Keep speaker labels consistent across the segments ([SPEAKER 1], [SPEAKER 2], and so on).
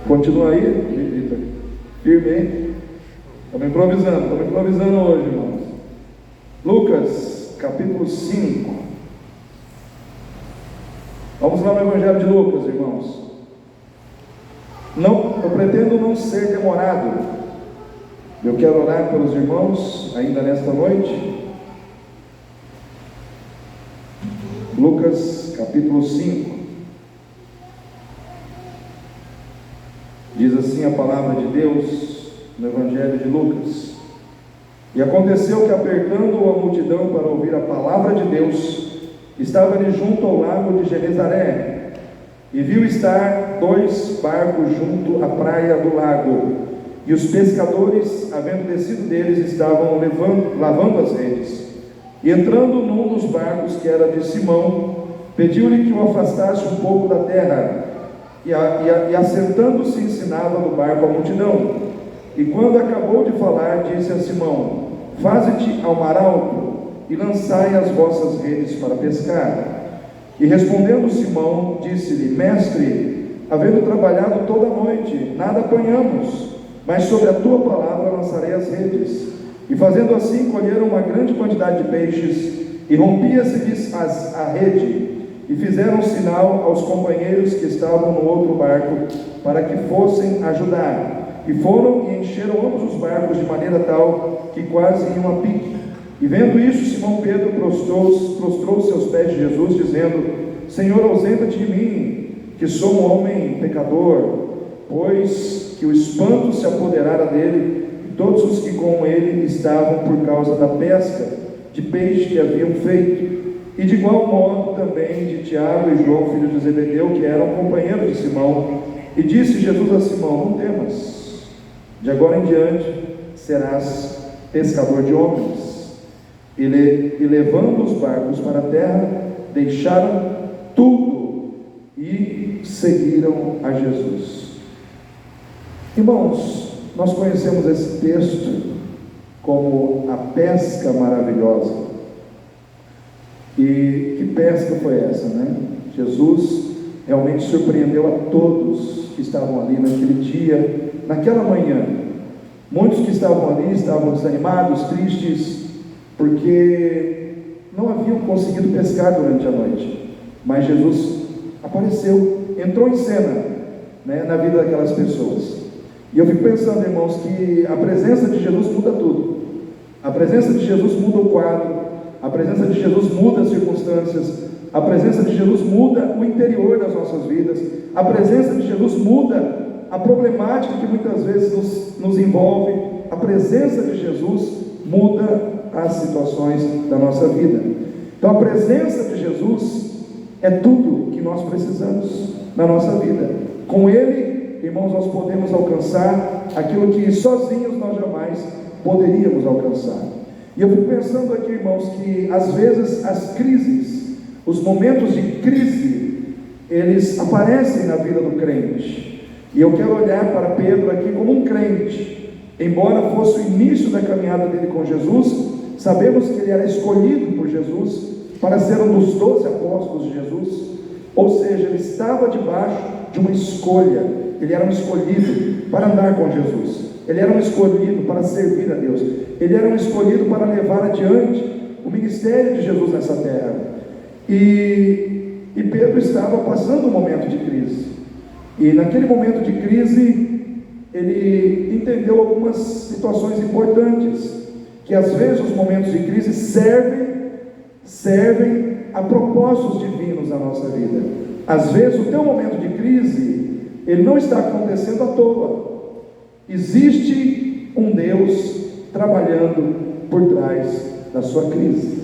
[SPEAKER 1] Continua aí, Vitor. Firme, hein? Estamos improvisando hoje, irmãos. Lucas, capítulo 5. Vamos lá no Evangelho de Lucas, irmãos. Eu pretendo não ser demorado. Eu quero orar pelos irmãos ainda nesta noite. Lucas, capítulo 5. Diz assim a palavra de Deus no Evangelho de Lucas: E aconteceu que, apertando a multidão para ouvir a palavra de Deus, estava ele junto ao lago de Genezaré, e viu estar 2 barcos junto à praia do lago, e os pescadores, havendo descido deles, estavam lavando as redes. E entrando num dos barcos, que era de Simão, pediu-lhe que o afastasse um pouco da terra, e assentando-se ensinava no barco a multidão. E quando acabou de falar, disse a Simão: Faze-te ao mar alto, e lançai as vossas redes para pescar. E respondendo Simão, disse-lhe: Mestre, havendo trabalhado toda a noite, nada apanhamos, mas sobre a tua palavra lançarei as redes. E fazendo assim, colheram uma grande quantidade de peixes, e rompia-se-lhes a rede. E fizeram sinal aos companheiros que estavam no outro barco, para que fossem ajudar. E foram e encheram ambos os barcos de maneira tal que quase iam a pique. E vendo isso, Simão Pedro prostrou-se aos pés de Jesus, dizendo: Senhor, ausenta-te de mim, que sou um homem pecador. Pois que o espanto se apoderara dele, e todos os que com ele estavam, por causa da pesca de peixe que haviam feito. E de igual modo também de Tiago e João, filhos de Zebedeu, que eram companheiros de Simão. E disse Jesus a Simão: Não temas, de agora em diante serás pescador de homens. E levando os barcos para a terra, deixaram tudo e seguiram a Jesus. Irmãos, nós conhecemos esse texto como a pesca maravilhosa. E que pesca foi essa, né? Jesus realmente surpreendeu a todos que estavam ali naquele dia, naquela manhã. Muitos que estavam ali estavam desanimados, tristes, porque não haviam conseguido pescar durante a noite. Mas Jesus apareceu, entrou em cena, né, na vida daquelas pessoas. E eu fico pensando, irmãos, que a presença de Jesus muda tudo. A presença de Jesus muda o quadro. A presença de Jesus muda as circunstâncias. A presença de Jesus muda o interior das nossas vidas. A presença de Jesus muda a problemática que muitas vezes nos envolve. A presença de Jesus muda as situações da nossa vida. Então a presença de Jesus é tudo que nós precisamos na nossa vida. Com Ele, irmãos, nós podemos alcançar aquilo que sozinhos nós jamais poderíamos alcançar. E eu fico pensando aqui, irmãos, que às vezes as crises, os momentos de crise, eles aparecem na vida do crente. E eu quero olhar para Pedro aqui como um crente. Embora fosse o início da caminhada dele com Jesus, sabemos que ele era escolhido por Jesus para ser um dos 12 apóstolos de Jesus. Ou seja, ele estava debaixo de uma escolha. Ele era um escolhido para andar com Jesus. Ele era um escolhido para servir a Deus. Ele era um escolhido para levar adiante o ministério de Jesus nessa terra. E Pedro estava passando um momento de crise. E naquele momento de crise, ele entendeu algumas situações importantes. Que às vezes os momentos de crise servem a propósitos divinos na nossa vida. Às vezes o teu momento de crise, ele não está acontecendo à toa. Existe um Deus trabalhando por trás da sua crise.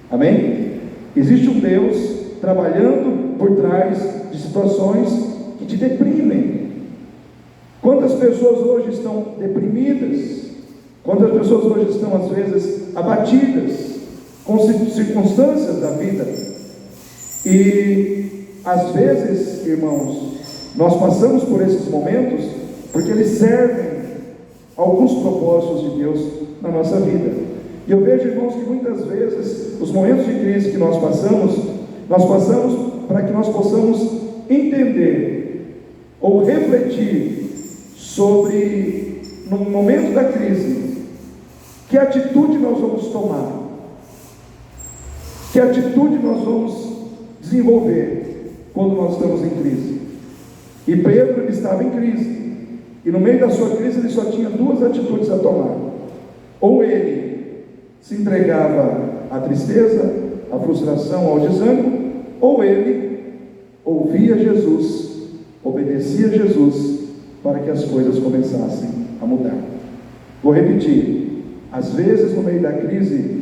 [SPEAKER 1] Amém? Existe um Deus trabalhando por trás de situações que te deprimem. Quantas pessoas hoje estão deprimidas? Quantas pessoas hoje estão às vezes abatidas com circunstâncias da vida? E às vezes, irmãos, nós passamos por esses momentos porque eles servem a alguns propósitos de Deus na nossa vida. E eu vejo, irmãos, que muitas vezes os momentos de crise que nós passamos para que nós possamos entender ou refletir sobre, no momento da crise, que atitude nós vamos tomar, que atitude nós vamos desenvolver quando nós estamos em crise. E Pedro estava em crise, e no meio da sua crise ele só tinha duas atitudes a tomar: ou ele se entregava à tristeza, à frustração, ao desânimo, ou ele ouvia Jesus, obedecia a Jesus, para que as coisas começassem a mudar. Vou repetir: às vezes no meio da crise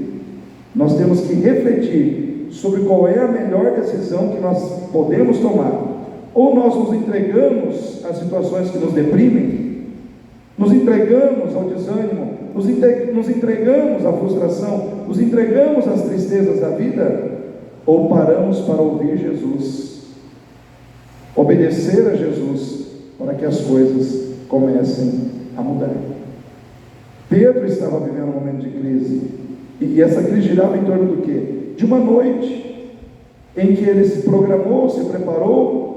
[SPEAKER 1] nós temos que refletir sobre qual é a melhor decisão que nós podemos tomar. Ou nós nos entregamos às situações que nos deprimem, nos entregamos ao desânimo, nos entregamos à frustração, nos entregamos às tristezas da vida, ou paramos para ouvir Jesus, obedecer a Jesus, para que as coisas comecem a mudar. Pedro estava vivendo um momento de crise, e essa crise girava em torno do quê? De uma noite em que ele se programou, se preparou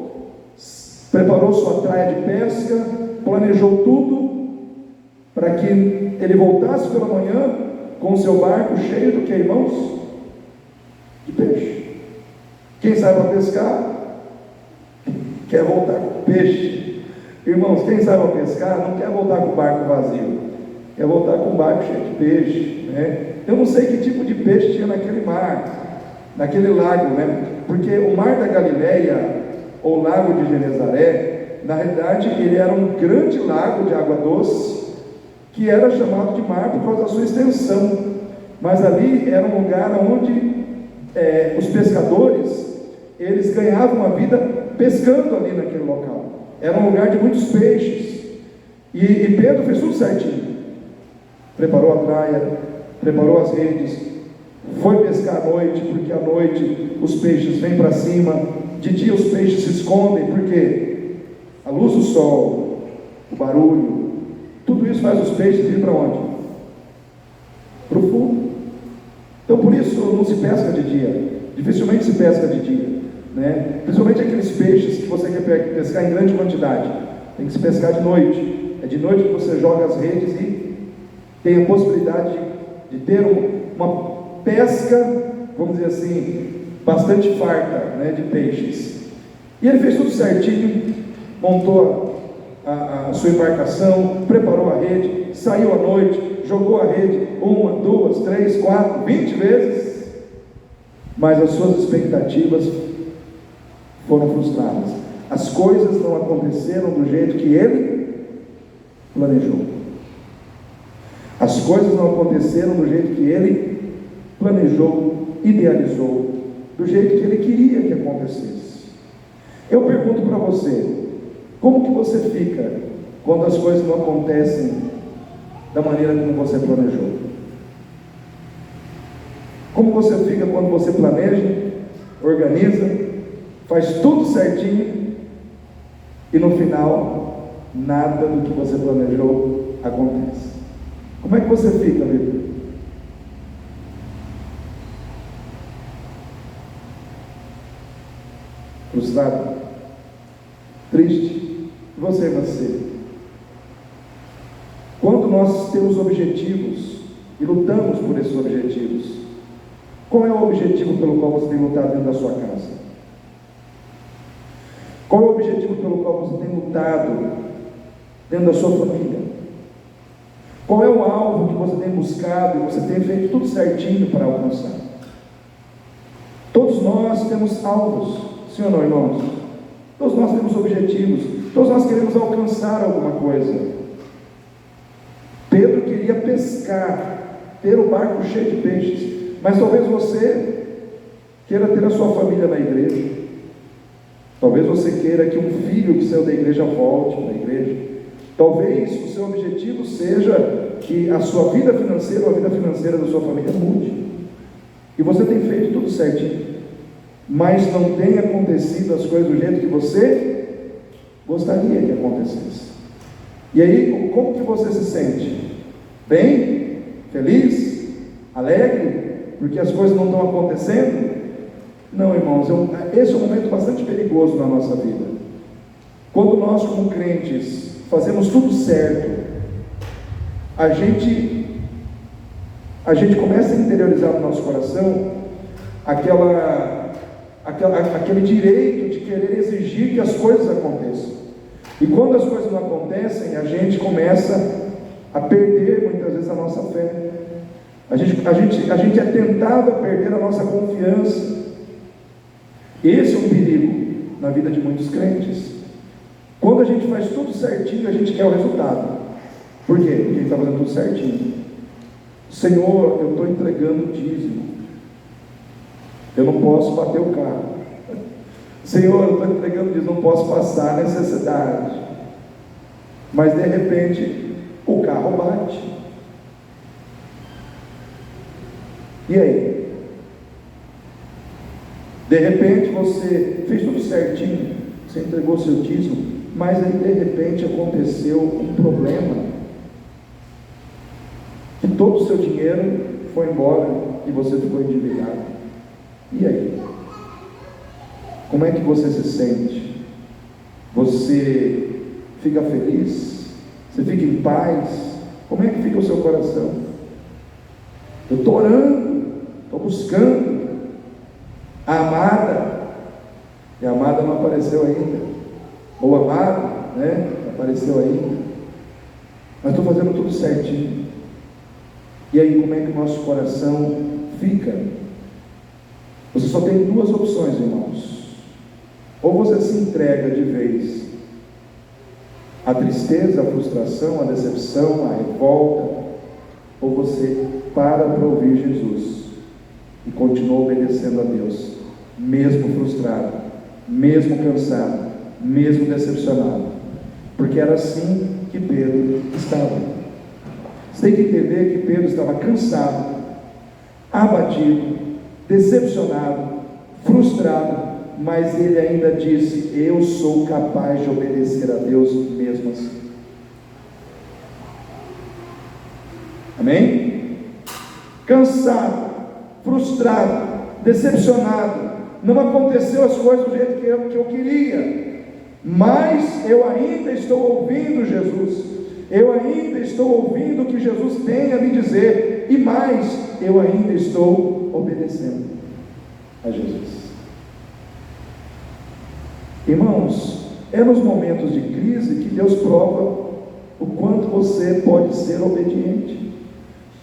[SPEAKER 1] sua traia de pesca, planejou tudo para que ele voltasse pela manhã com o seu barco cheio do que, irmãos? De peixe. Quem sai para pescar quer voltar com peixe. Irmãos, quem sai para pescar não quer voltar com o barco vazio, quer voltar com o barco cheio de peixe, né? Eu não sei que tipo de peixe tinha naquele mar, naquele lago, né? Porque o mar da Galileia, ou lago de Genezaré, na realidade ele era um grande lago de água doce, que era chamado de mar por causa da sua extensão, mas ali era um lugar onde os pescadores, eles ganhavam a vida pescando ali naquele local. Era um lugar de muitos peixes, e Pedro fez tudo certinho, preparou a traia, preparou as redes, foi pescar à noite, porque à noite os peixes vêm para cima, de dia os peixes se escondem, porque a luz do sol, o barulho, tudo isso faz os peixes ir para onde? Para o fundo. Então por isso não se pesca de dia, dificilmente se pesca de dia, né? Principalmente aqueles peixes que você quer pescar em grande quantidade, tem que se pescar de noite. É de noite que você joga as redes e tem a possibilidade de ter uma pesca, vamos dizer assim, bastante farta, né, de peixes. E ele fez tudo certinho, montou a sua embarcação, preparou a rede, saiu à noite, jogou a rede 1, 2, 3, 4, 20 vezes, mas as suas expectativas foram frustradas. As coisas não aconteceram do jeito que ele planejou. As coisas não aconteceram do jeito que ele planejou, idealizou, do jeito que ele queria que acontecesse. Eu pergunto para você, como que você fica quando as coisas não acontecem da maneira como você planejou? Como você fica quando você planeja, organiza, faz tudo certinho e no final nada do que você planejou acontece? Como é que você fica, Vitor? Frustrado? Triste? E você, quando nós temos objetivos e lutamos por esses objetivos, qual é o objetivo pelo qual você tem lutado dentro da sua casa? Qual é o objetivo pelo qual você tem lutado dentro da sua família? Qual é o alvo que você tem buscado e você tem feito tudo certinho para alcançar? Todos nós temos alvos, sim ou não, irmãos? Todos nós temos objetivos, todos nós queremos alcançar alguma coisa. Pedro queria pescar, ter o barco cheio de peixes, mas talvez você queira ter a sua família na igreja, talvez você queira que um filho que saiu da igreja volte para a igreja, talvez o seu objetivo seja que a sua vida financeira, ou a vida financeira da sua família mude, e você tem feito tudo certinho, mas não tem acontecido as coisas do jeito que você gostaria que acontecesse. E aí, como que você se sente? Bem? Feliz? Alegre? Porque as coisas não estão acontecendo? Não, irmãos, esse é um momento bastante perigoso na nossa vida. Quando nós, como crentes, fazemos tudo certo, a gente começa a interiorizar no nosso coração aquele direito de querer exigir que as coisas aconteçam. E quando as coisas não acontecem, a gente começa a perder muitas vezes a nossa fé. A gente é tentado a perder a nossa confiança. Esse é um perigo na vida de muitos crentes. Quando a gente faz tudo certinho, a gente quer o resultado. Por quê? Porque a gente está fazendo tudo certinho. Senhor, eu estou entregando o dízimo, eu não posso bater o carro. Senhor, eu estou entregando o dízimo, não posso passar necessidade. Mas de repente o carro bate. E aí? De repente você fez tudo certinho, você entregou o seu dízimo, mas aí de repente aconteceu um problema, que todo o seu dinheiro foi embora e você ficou endividado. E aí? Como é que você se sente? Você fica feliz? Você fica em paz? Como é que fica o seu coração? Eu estou orando, estou buscando a amada, e a amada não apareceu ainda, ou amado, né? Não apareceu ainda, mas estou fazendo tudo certinho. E aí, como é que o nosso coração fica? Você só tem duas opções, irmãos. Ou você se entrega de vez à tristeza, à frustração, à decepção, à revolta, ou você para ouvir Jesus e continua obedecendo a Deus, mesmo frustrado, mesmo cansado, mesmo decepcionado, porque era assim que Pedro estava. Você tem que entender que Pedro estava cansado, abatido, decepcionado, frustrado, mas ele ainda disse: eu sou capaz de obedecer a Deus mesmo assim. Amém? Cansado, frustrado, decepcionado, não aconteceu as coisas do jeito que eu queria, mas eu ainda estou ouvindo Jesus, eu ainda estou ouvindo o que Jesus tem a me dizer, e mais, eu ainda estou obedecendo a Jesus. Irmãos, é nos momentos de crise que Deus prova o quanto você pode ser obediente.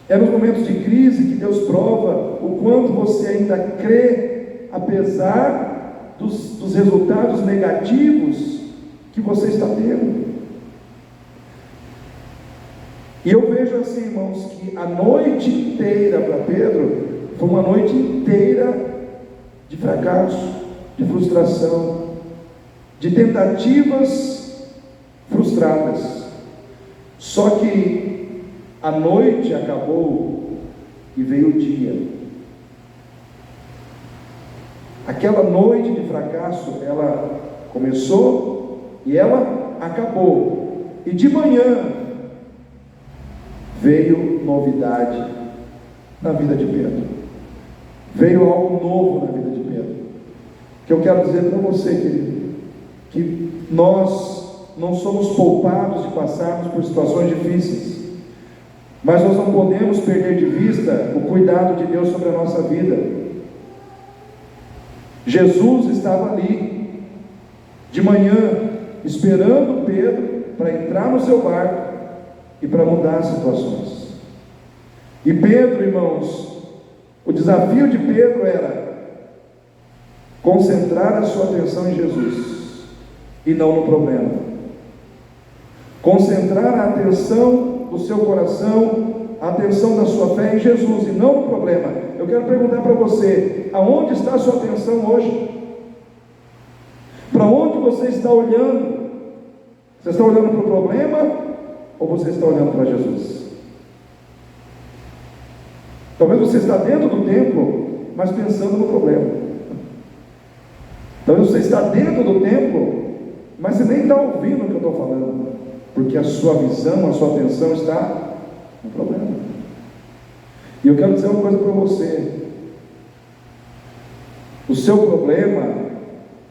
[SPEAKER 1] É nos momentos de crise que Deus prova o quanto você ainda crê, apesar dos resultados negativos que você está tendo. E eu vejo assim, irmãos, que a noite inteira para Pedro foi uma noite inteira de fracasso, de frustração, de tentativas frustradas. Só que a noite acabou e veio o dia. Aquela noite de fracasso, ela começou e ela acabou. E de manhã veio novidade na vida de Pedro. Veio algo novo na vida de Pedro. Que eu quero dizer para você, querido, que nós não somos poupados de passarmos por situações difíceis, mas nós não podemos perder de vista o cuidado de Deus sobre a nossa vida. Jesus estava ali de manhã esperando Pedro para entrar no seu barco e para mudar as situações. E Pedro, irmãos, o desafio de Pedro era concentrar a sua atenção em Jesus e não no problema. Concentrar a atenção do seu coração, a atenção da sua fé em Jesus e não no problema. Eu quero perguntar para você: aonde está a sua atenção hoje? Para onde você está olhando? Você está olhando para o problema ou você está olhando para Jesus? Talvez você está dentro do templo, mas pensando no problema. Talvez você está dentro do templo, mas você nem está ouvindo o que eu estou falando, porque a sua visão, a sua atenção está no problema. E eu quero dizer uma coisa para você: o seu problema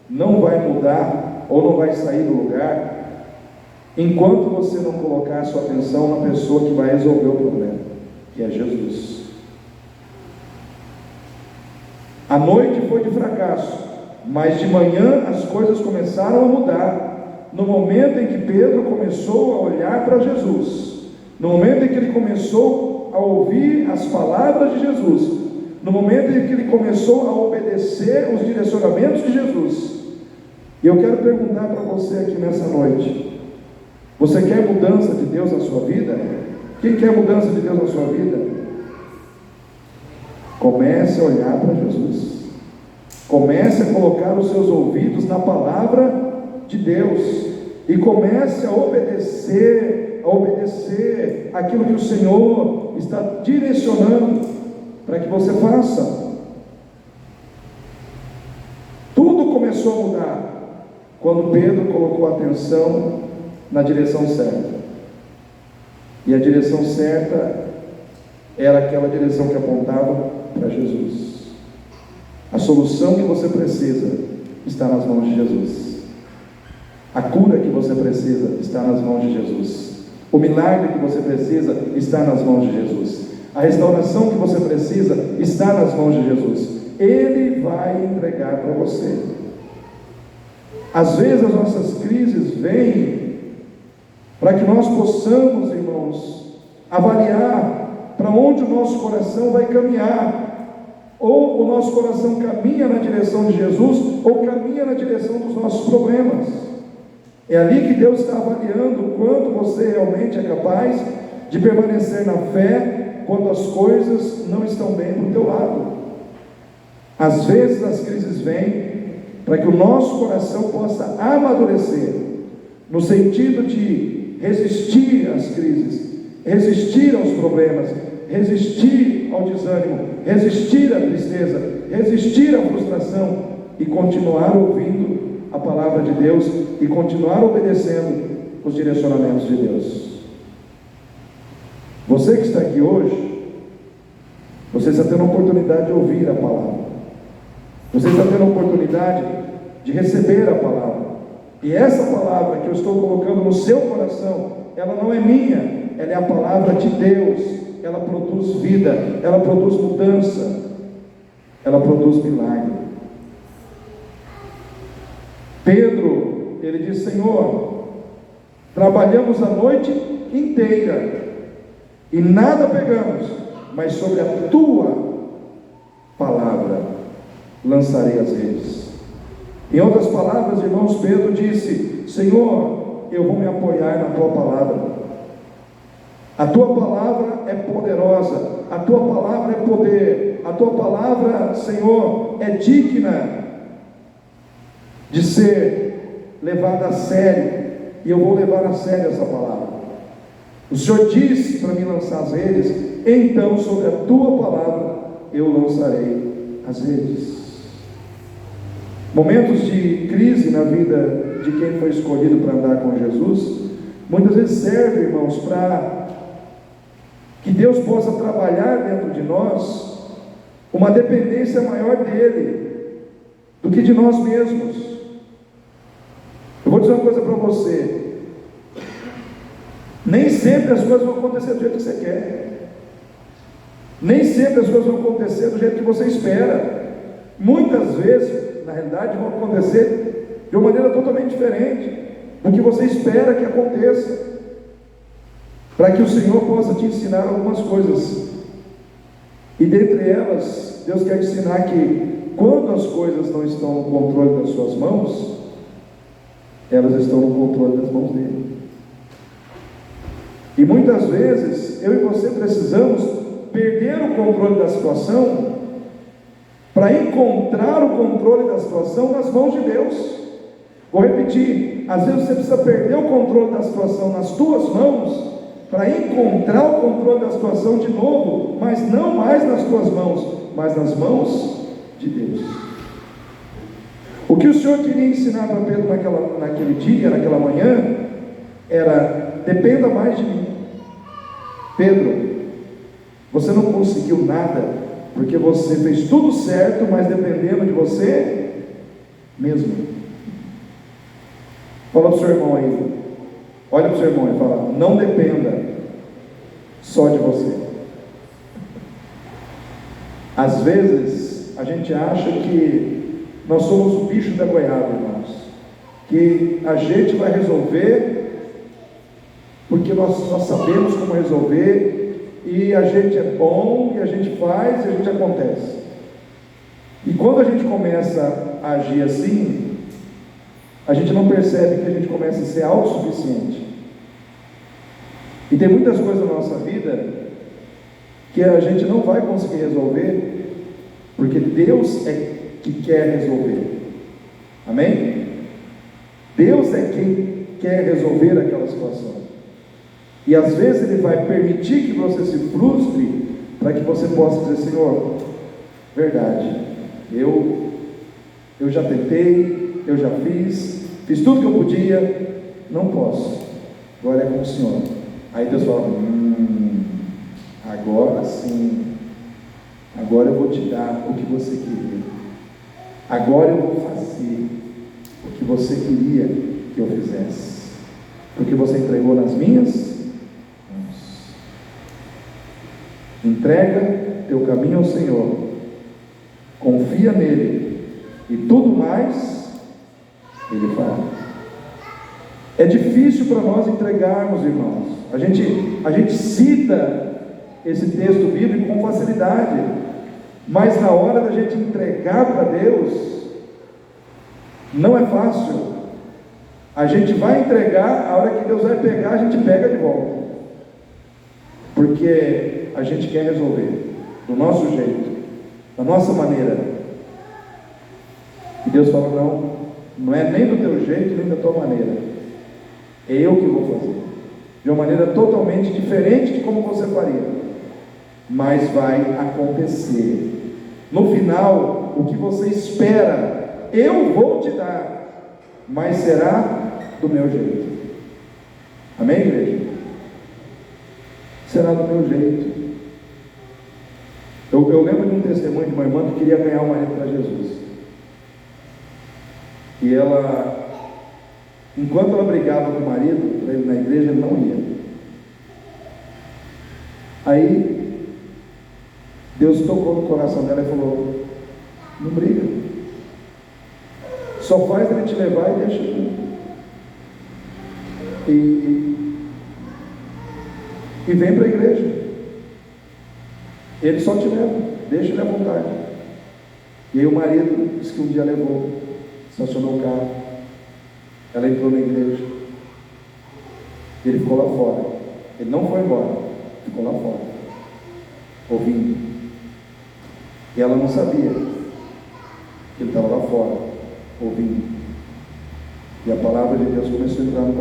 [SPEAKER 1] não vai mudar ou não vai sair do lugar, enquanto você não colocar a sua atenção na pessoa que vai resolver o problema, que é Jesus. A noite foi de fracasso, mas de manhã as coisas começaram a mudar, no momento em que Pedro começou a olhar para Jesus, no momento em que ele começou a ouvir as palavras de Jesus, no momento em que ele começou a obedecer os direcionamentos de Jesus. E eu quero perguntar para você aqui nessa noite: você quer mudança de Deus na sua vida? Quem quer mudança de Deus na sua vida? Comece a olhar para Jesus. Comece a colocar os seus ouvidos na palavra de Deus. E comece a obedecer aquilo que o Senhor está direcionando para que você faça. Tudo começou a mudar quando Pedro colocou a atenção na direção certa. E a direção certa era aquela direção que apontava para Jesus. A solução que você precisa está nas mãos de Jesus. A cura que você precisa está nas mãos de Jesus. O milagre que você precisa está nas mãos de Jesus. A restauração que você precisa está nas mãos de Jesus. Ele vai entregar para você. Às vezes as nossas crises vêm para que nós possamos, irmãos, avaliar para onde o nosso coração vai caminhar. Ou o nosso coração caminha na direção de Jesus, ou caminha na direção dos nossos problemas. É ali que Deus está avaliando o quanto você realmente é capaz de permanecer na fé quando as coisas não estão bem para o teu lado. Às vezes as crises vêm para que o nosso coração possa amadurecer, no sentido de resistir às crises, resistir aos problemas, resistir ao desânimo, resistir à tristeza, resistir à frustração e continuar ouvindo a palavra de Deus e continuar obedecendo os direcionamentos de Deus. Você que está aqui hoje, você está tendo a oportunidade de ouvir a palavra, você está tendo a oportunidade de receber a palavra, e essa palavra que eu estou colocando no seu coração, ela não é minha, ela é a palavra de Deus. Ela produz vida, ela produz mudança, ela produz milagre. Pedro, ele diz: Senhor, trabalhamos a noite inteira e nada pegamos, mas sobre a tua palavra lançarei as redes. Em outras palavras, irmãos, Pedro disse: Senhor, eu vou me apoiar na tua palavra. A tua palavra é poderosa, a tua palavra é poder, a tua palavra, Senhor, é digna de ser levada a sério, e eu vou levar a sério essa palavra. O Senhor disse para mim lançar as redes, então sobre a tua palavra eu lançarei as redes. Momentos de crise na vida de quem foi escolhido para andar com Jesus, muitas vezes serve, irmãos, para que Deus possa trabalhar dentro de nós uma dependência maior dEle do que de nós mesmos. Eu vou dizer uma coisa para você: nem sempre as coisas vão acontecer do jeito que você quer, nem sempre as coisas vão acontecer do jeito que você espera. Muitas vezes, na realidade, vão acontecer de uma maneira totalmente diferente do que você espera que aconteça, para que o Senhor possa te ensinar algumas coisas. E dentre elas, Deus quer te ensinar que quando as coisas não estão no controle das suas mãos, elas estão no controle das mãos dele. E muitas vezes eu e você precisamos perder o controle da situação para encontrar o controle da situação nas mãos de Deus. Vou repetir: às vezes você precisa perder o controle da situação nas tuas mãos para encontrar o controle da situação de novo, mas não mais nas tuas mãos, mas nas mãos de Deus. O que o Senhor queria ensinar para Pedro naquele dia, naquela manhã, era: dependa mais de mim. Pedro, você não conseguiu nada, porque você fez tudo certo, mas dependendo de você mesmo. Fala para o seu irmão aí, olha para o seu irmão e fala: não dependa só de você. Às vezes a gente acha que nós somos o bicho da goiaba, irmãos, que a gente vai resolver porque nós sabemos como resolver, e a gente é bom, e a gente faz, e a gente acontece. E quando a gente começa a agir assim, a gente não percebe que a gente começa a ser autossuficiente. E tem muitas coisas na nossa vida que a gente não vai conseguir resolver, porque Deus é que quer resolver. Amém? Deus é quem quer resolver aquela situação. E às vezes Ele vai permitir que você se frustre, para que você possa dizer: Senhor, verdade, eu já tentei, eu já fiz tudo que eu podia, não posso, agora é com o Senhor. Aí Deus fala: agora sim, agora eu vou te dar o que você queria, agora eu vou fazer o que você queria que eu fizesse, porque você entregou nas minhas mãos. Entrega teu caminho ao Senhor, confia nele, e tudo mais Ele fará. É difícil para nós entregarmos, irmãos. A gente cita esse texto bíblico com facilidade, mas na hora da gente entregar para Deus, não é fácil. A gente vai entregar, a hora que Deus vai pegar, a gente pega de volta, porque a gente quer resolver do nosso jeito, da nossa maneira. E Deus fala: não é nem do teu jeito, nem da tua maneira, é eu que vou fazer, de uma maneira totalmente diferente de como você faria, mas vai acontecer. No final, o que você espera, eu vou te dar, mas será do meu jeito. Amém, igreja? Será do meu jeito. Eu lembro de um testemunho de uma irmã que queria ganhar o marido para Jesus. E ela, enquanto ela brigava com o marido para ele na igreja, ele não ia. Aí Deus tocou no coração dela e falou: não briga, só faz ele te levar e deixa tudo. E vem para a igreja, ele só te leva, deixa ele à vontade. E aí o marido disse que um dia levou, estacionou o carro, ela entrou na igreja, ele ficou lá fora. Ele não foi embora, ficou lá fora, ouvindo. E ela não sabia que ele estava lá fora, ouvindo. E a palavra de Deus começou a entrar no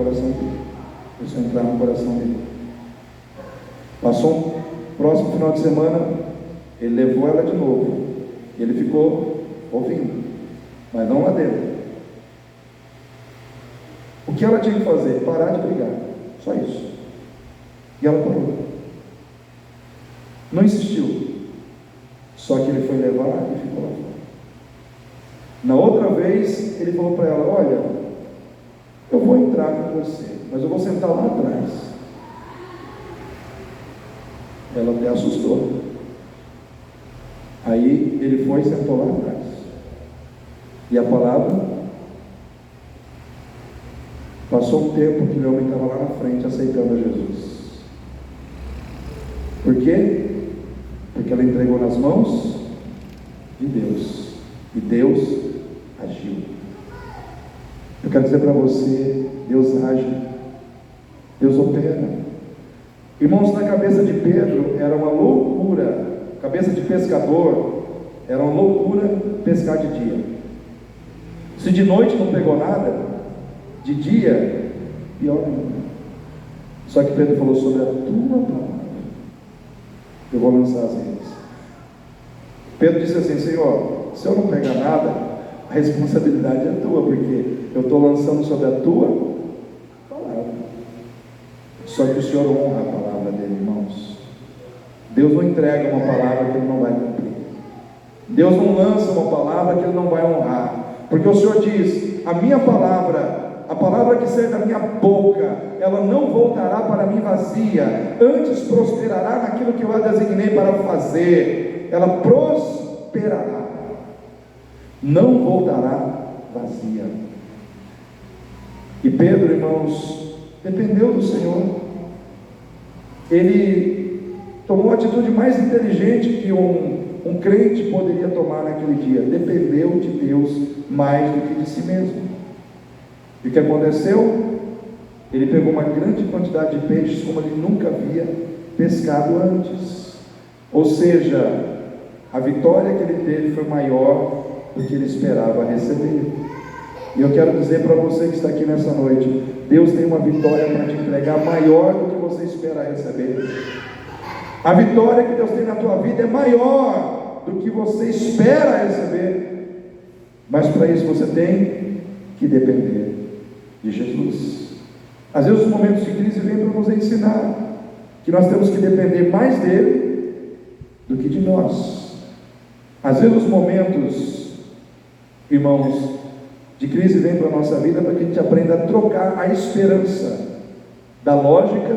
[SPEAKER 1] coração dele. Passou um próximo final de semana, ele levou ela de novo. E ele ficou ouvindo, mas não lá dentro. O que ela tinha que fazer? Parar de brigar, só isso. E ela parou, não insistiu. Só que ele foi levar e ficou lá fora. Na outra vez, ele falou para ela: olha, eu vou entrar com você, mas eu vou sentar lá atrás. Ela até assustou. Aí ele foi e sentou lá atrás. E a palavra, passou um tempo que o homem estava lá na frente aceitando a Jesus. Por quê? Porque ela entregou nas mãos de Deus, e Deus agiu. Eu quero dizer para você: Deus age, Deus opera. Irmãos, na cabeça de Pedro era uma loucura, cabeça de pescador, era uma loucura pescar de dia. Se de noite não pegou nada, de dia, pior ainda. Só que Pedro falou: sobre a tua palavra eu vou lançar as redes. Pedro disse assim: Senhor, se eu não pegar nada, a responsabilidade é tua, porque eu estou lançando sobre a tua palavra. Só que o Senhor honra a palavra dele, irmãos. Deus não entrega uma palavra que Ele não vai cumprir. Deus não lança uma palavra que Ele não vai honrar, porque o Senhor diz: a minha palavra a palavra que sair da minha boca, ela não voltará para mim vazia, antes prosperará naquilo que eu a designei para fazer. Ela prosperará, não voltará vazia. E Pedro, irmãos, dependeu do Senhor. Ele tomou a atitude mais inteligente que um crente poderia tomar naquele dia. Dependeu de Deus mais do que de si mesmo. E o que aconteceu? Ele pegou uma grande quantidade de peixes como ele nunca havia pescado antes. Ou seja, a vitória que ele teve foi maior do que ele esperava receber. E eu quero dizer para você que está aqui nessa noite, Deus tem uma vitória para te entregar maior do que você espera receber. A vitória que Deus tem na tua vida é maior do que você espera receber. Mas para isso você tem que depender de Jesus. Às vezes os momentos de crise vêm para nos ensinar que nós temos que depender mais dele do que de nós. Às vezes os momentos, irmãos, de crise vêm para a nossa vida para que a gente aprenda a trocar a esperança da lógica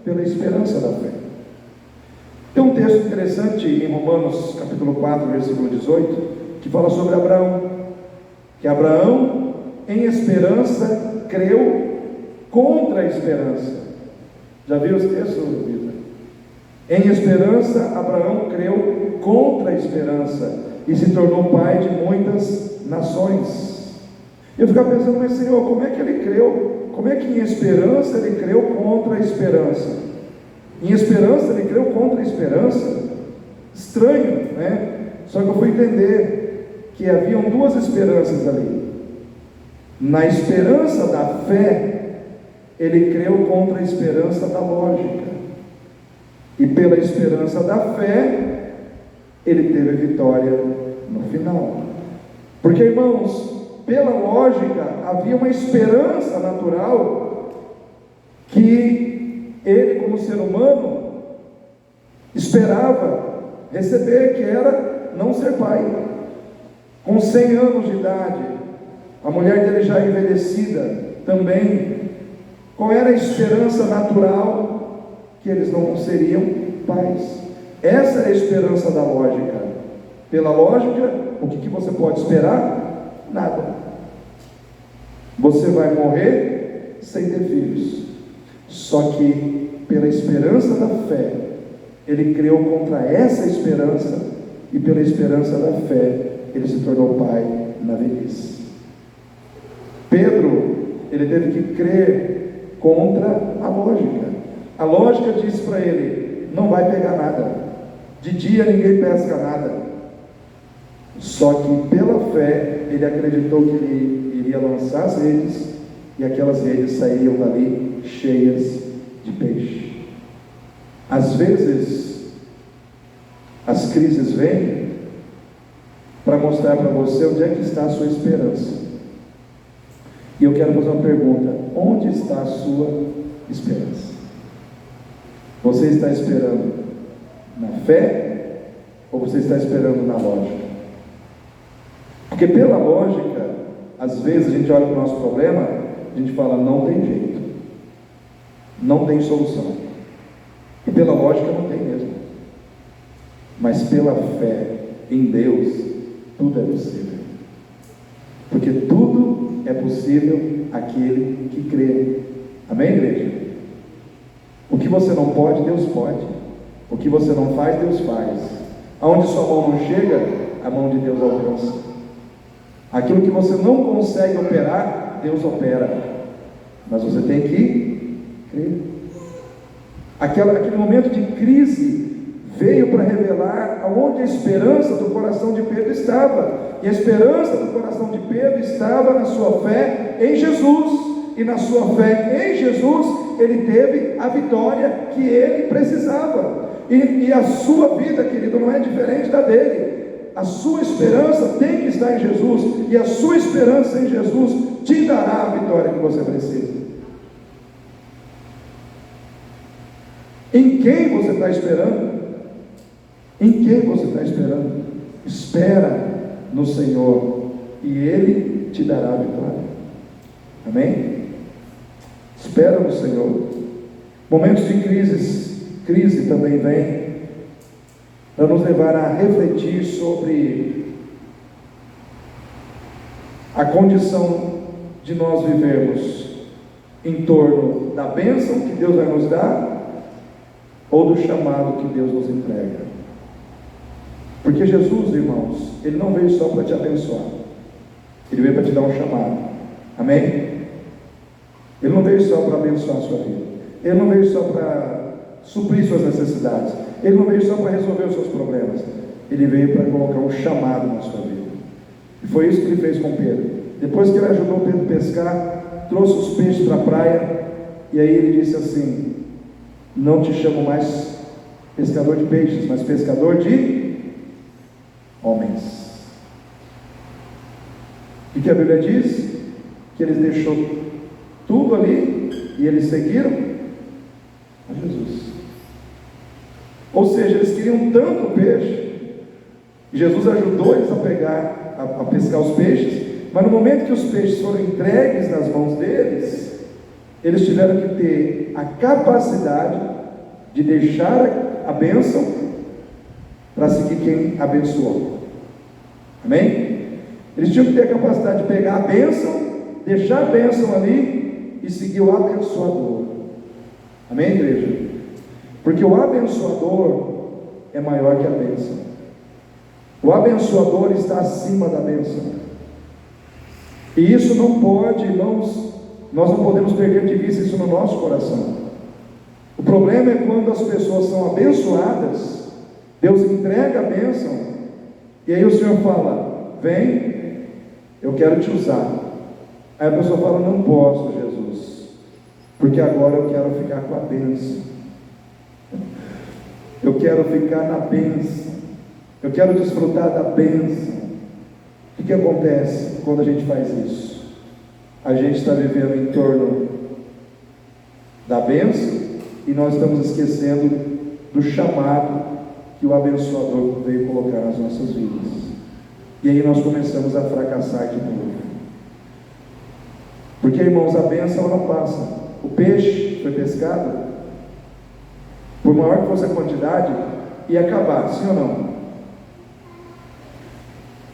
[SPEAKER 1] pela esperança da fé. Tem um texto interessante em Romanos capítulo 4, versículo 18, que fala sobre Abraão, que Abraão em esperança creu contra a esperança. Já viu esse texto, Vitor? Em esperança Abraão creu contra a esperança e se tornou pai de muitas nações. Eu ficava pensando, mas Senhor, como é que ele creu? Como é que em esperança ele creu contra a esperança? Em esperança ele creu contra a esperança? Estranho, né? Só que eu fui entender que haviam duas esperanças ali. Na esperança da fé, ele creu contra a esperança da lógica. E pela esperança da fé, ele teve vitória no final. Porque, irmãos, pela lógica, havia uma esperança natural que ele, como ser humano, esperava receber, que era não ser pai. Com 100 anos de idade, a mulher dele já envelhecida também, qual era a esperança natural? Que eles não seriam pais. Essa é a esperança da lógica. Pela lógica, o que você pode esperar? Nada. Você vai morrer sem ter filhos. Só que pela esperança da fé, ele creu contra essa esperança, e pela esperança da fé, ele se tornou pai na velhice. Pedro, ele teve que crer contra a lógica. A lógica disse para ele: não vai pegar nada, de dia ninguém pesca nada. Só que pela fé, ele acreditou que ele iria lançar as redes, e aquelas redes saíam dali cheias de peixe. Às vezes, as crises vêm para mostrar para você onde é que está a sua esperança. E eu quero fazer uma pergunta: onde está a sua esperança? Você está esperando na fé, ou você está esperando na lógica? Porque pela lógica, às vezes a gente olha para o nosso problema, a gente fala, não tem jeito, não tem solução. E pela lógica não tem mesmo. Mas pela fé em Deus, tudo é possível. Porque tudo é possível àquele que crê. Amém, igreja? O que você não pode, Deus pode. O que você não faz, Deus faz. Aonde sua mão não chega, a mão de Deus alcança. Aquilo que você não consegue operar, Deus opera. Mas você tem que crer. Aquele momento de crise veio para revelar aonde a esperança do coração de Pedro estava. E a esperança do coração de Pedro estava na sua fé em Jesus. E na sua fé em Jesus, ele teve a vitória que ele precisava. E a sua vida, querido, não é diferente da dele. A sua esperança tem que estar em Jesus, e a sua esperança em Jesus te dará a vitória que você precisa. Em quem você está esperando? Em quem você está esperando? Espera no Senhor, e Ele te dará a vitória. Amém? Espera no Senhor. Momentos de crise também vem para nos levar a refletir sobre a condição de nós vivermos em torno da bênção que Deus vai nos dar ou do chamado que Deus nos entrega. Porque Jesus, irmãos, Ele não veio só para te abençoar, Ele veio para te dar um chamado. Amém? Ele não veio só para abençoar a sua vida, Ele não veio só para suprir suas necessidades, Ele não veio só para resolver os seus problemas, Ele veio para colocar um chamado na sua vida. E foi isso que Ele fez com Pedro. Depois que Ele ajudou Pedro a pescar, trouxe os peixes para a praia, e aí Ele disse assim: não te chamo mais pescador de peixes, mas pescador de homens. O que a Bíblia diz? Que eles deixou tudo ali e eles seguiram a Jesus. Ou seja, eles queriam tanto peixe, e Jesus ajudou eles a pescar os peixes, mas no momento que os peixes foram entregues nas mãos deles, eles tiveram que ter a capacidade de deixar a bênção para seguir quem abençoou. Amém? Eles tinham que ter a capacidade de pegar a bênção, deixar a bênção ali e seguir o abençoador. Amém, igreja? Porque o abençoador é maior que a bênção. O abençoador está acima da bênção. E isso não pode, irmãos, nós não podemos perder de vista isso no nosso coração. O problema é quando as pessoas são abençoadas, Deus entrega a bênção, e aí o Senhor fala: vem, eu quero te usar. Aí a pessoa fala: não posso, Jesus, porque agora eu quero ficar com a bênção, eu quero ficar na bênção, eu quero desfrutar da bênção. O que acontece quando a gente faz isso? A gente está vivendo em torno da bênção e nós estamos esquecendo do chamado que o abençoador veio colocar nas nossas vidas. E aí nós começamos a fracassar de novo. Porque, irmãos, a bênção ela passa. O peixe foi pescado, por maior que fosse a quantidade, ia acabar, sim ou não?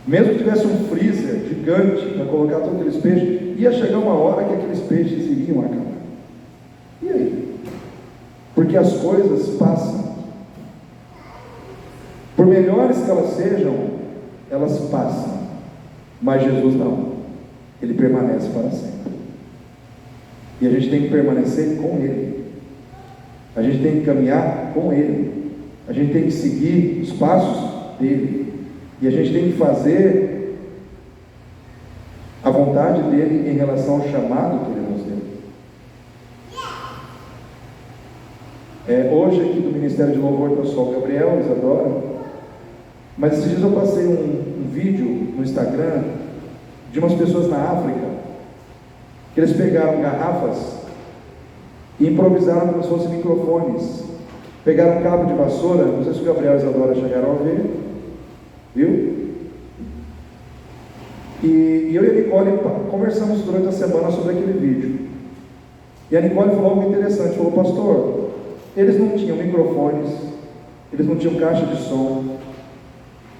[SPEAKER 1] Mesmo que tivesse um freezer gigante para colocar todos aqueles peixes, ia chegar uma hora que aqueles peixes iriam acabar. E aí? Porque as coisas passam. Por melhores que elas sejam, elas passam. Mas Jesus não. Ele permanece para sempre. E a gente tem que permanecer com Ele. A gente tem que caminhar com Ele. A gente tem que seguir os passos dEle. E a gente tem que fazer a vontade dEle em relação ao chamado que Ele nos deu. Hoje aqui do Ministério de Louvor do Pastor Gabriel, Isadora, mas esses dias eu passei um vídeo no Instagram de umas pessoas na África, que eles pegaram garrafas e improvisaram como se fossem microfones, pegaram um cabo de vassoura, não sei se o Gabriel e a Isadora chegaram a ver, viu? E eu e a Nicole conversamos durante a semana sobre aquele vídeo, e a Nicole falou algo interessante, falou: pastor, eles não tinham microfones, eles não tinham caixa de som,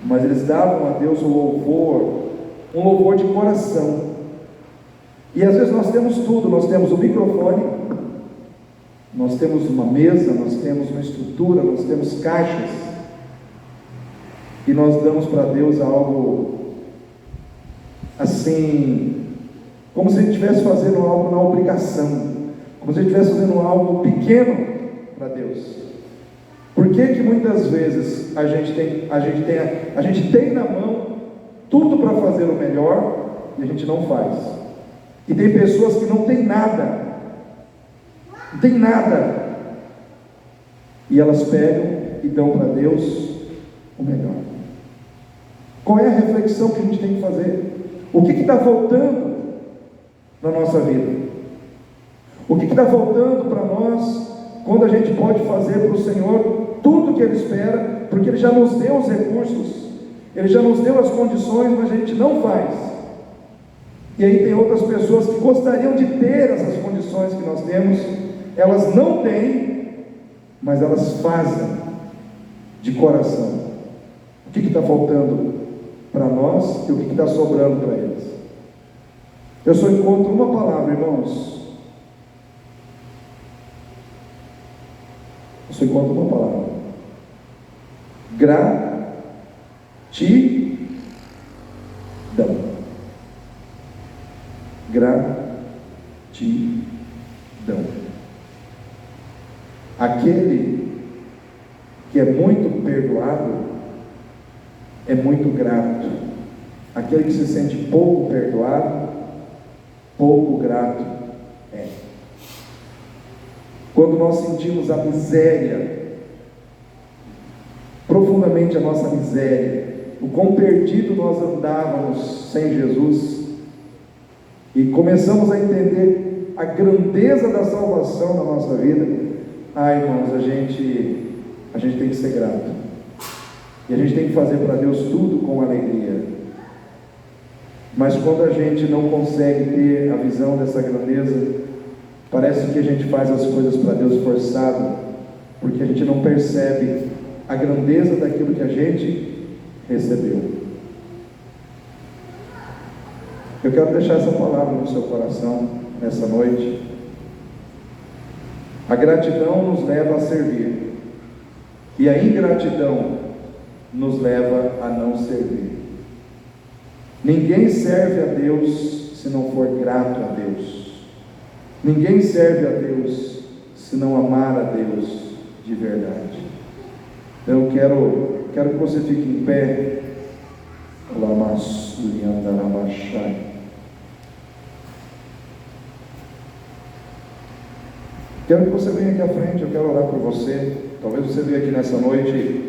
[SPEAKER 1] mas eles davam a Deus um louvor de coração. E às vezes nós temos tudo, nós temos o microfone, nós temos uma mesa, nós temos uma estrutura, nós temos caixas, e nós damos para Deus algo assim, como se a gente estivesse fazendo algo na obrigação, como se a gente estivesse fazendo algo pequeno para Deus. Por que muitas vezes a gente tem na mão tudo para fazer o melhor e a gente não faz? E tem pessoas que não têm nada, e elas pegam e dão para Deus o melhor. Qual é a reflexão que a gente tem que fazer? O que está faltando na nossa vida? O que está faltando para nós quando a gente pode fazer para o Senhor tudo que Ele espera, porque Ele já nos deu os recursos, Ele já nos deu as condições, mas a gente não faz. E aí tem outras pessoas que gostariam de ter essas condições que nós temos, elas não têm, mas elas fazem de coração. O que está faltando para nós e o que está sobrando para eles? Eu só encontro uma palavra, irmãos. Eu só encontro uma palavra: gratidão. Gratidão. Aquele que é muito perdoado é muito grato. Aquele que se sente pouco perdoado, pouco grato é. Quando nós sentimos a miséria, profundamente a nossa miséria, o quão perdido nós andávamos sem Jesus, e começamos a entender a grandeza da salvação na nossa vida, irmãos, a gente tem que ser grato, e a gente tem que fazer para Deus tudo com alegria. Mas quando a gente não consegue ter a visão dessa grandeza, parece que a gente faz as coisas para Deus forçado, porque a gente não percebe a grandeza daquilo que a gente recebeu. Eu quero deixar essa palavra no seu coração nessa noite. A gratidão nos leva a servir, e a ingratidão nos leva a não servir. Ninguém serve a Deus se não for grato a Deus. Ninguém serve a Deus se não amar a Deus de verdade. Então eu quero que você fique em pé. Quero que você venha aqui à frente, eu quero orar por você. Talvez você veja aqui nessa noite